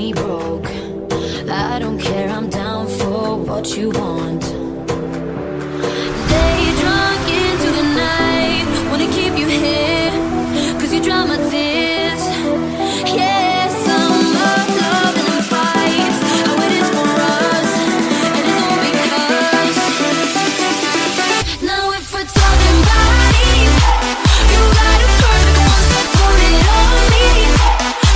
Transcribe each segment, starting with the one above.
me broke. I don't care, I'm down for what you want. Day drunk into the night, wanna keep you here, 'cause you dry my tears. Yeah, summer love and the fights, how it is for us, and it's all because. Now if we're talking bodies, you got a perfect one, so put it on me.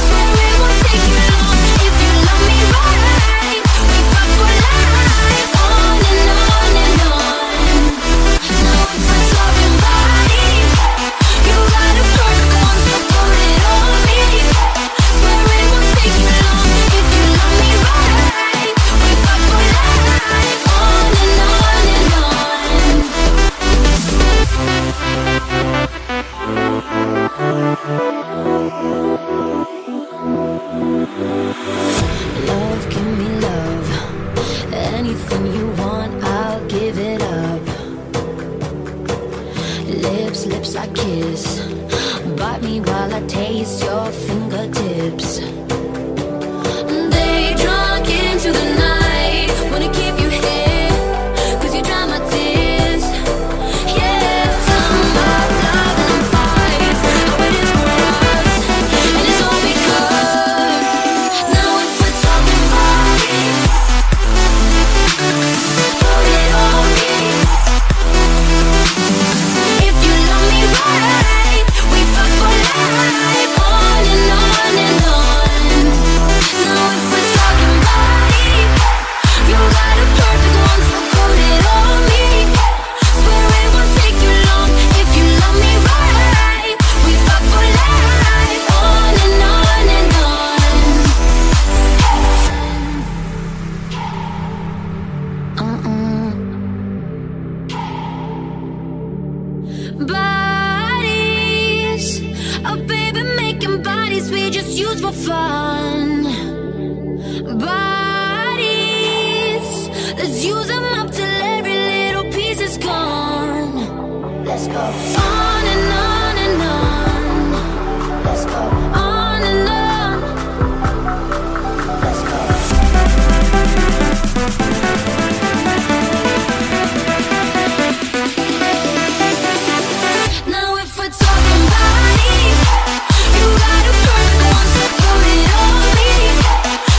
Swear it won't take you long if you love me right. We fuck for life, on and on and on. Now if we're talking bodies, you got a perfect one, so put it on me. Swear it won't take you long if you love me right. We fuck for life, on and on and on. Love, give me love. Anything you want, I'll give it up. Lips, lips I kiss. Bite me while I taste your fingertips. They drunk into the night, wanna keep you here, 'cause you dry my tears. Yeah, summer love and fights, how it is for us, and it's all because. Now if we're talking bodies, put it on me. If you love me right, we fuck for life, on and on and on. Now if we're talking bodies, you got a perfect one, so put it on me. Swear it won't take you long if you love me right. We fuck for life, on and on and on. Bodies, oh baby, making bodies we just use for fun. Bodies, let's use them up till every little piece is gone. Let's go on and on and on. Let's go on and on. Let's go. Now if we're talking bodies, you got a perfect one, so put it on me.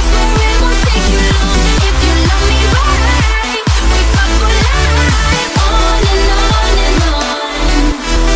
Swear it won't take you long if you love me right. We fuck for life, on and on and on.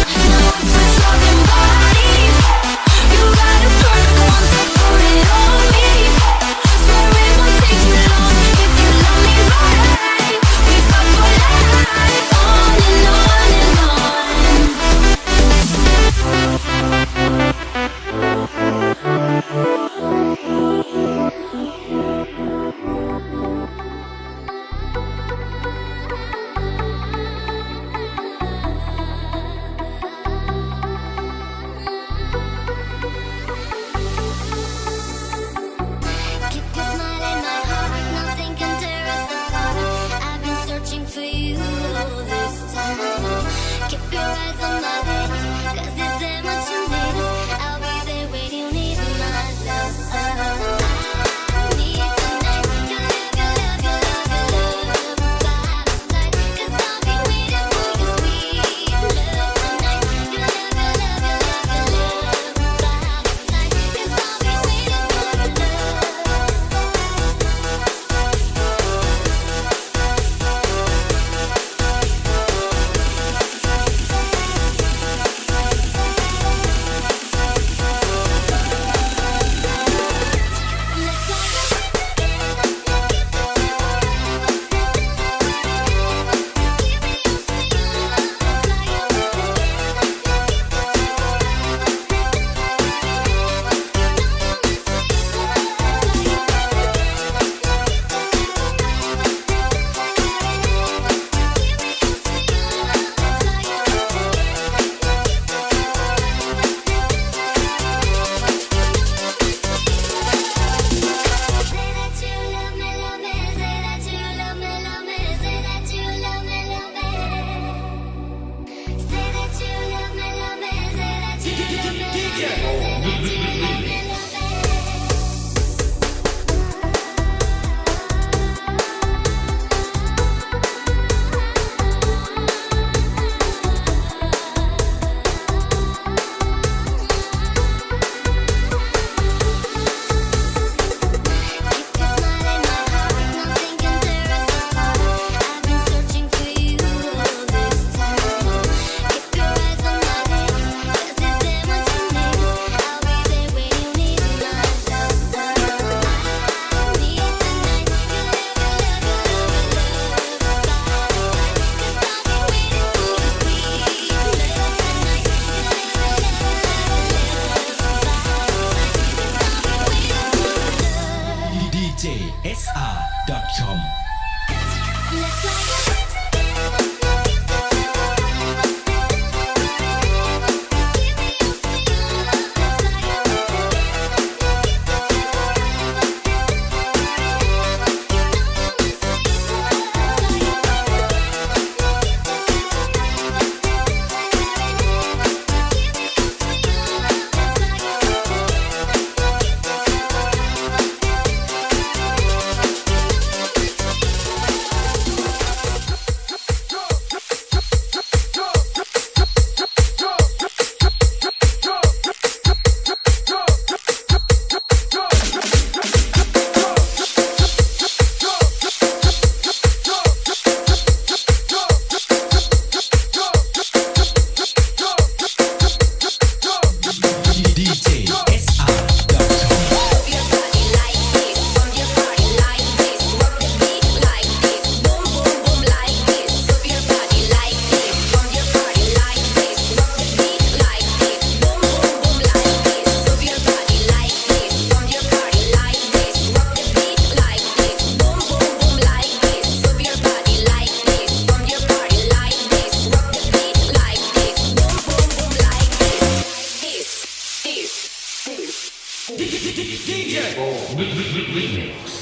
djsr.com Let's fly. DJ Remix.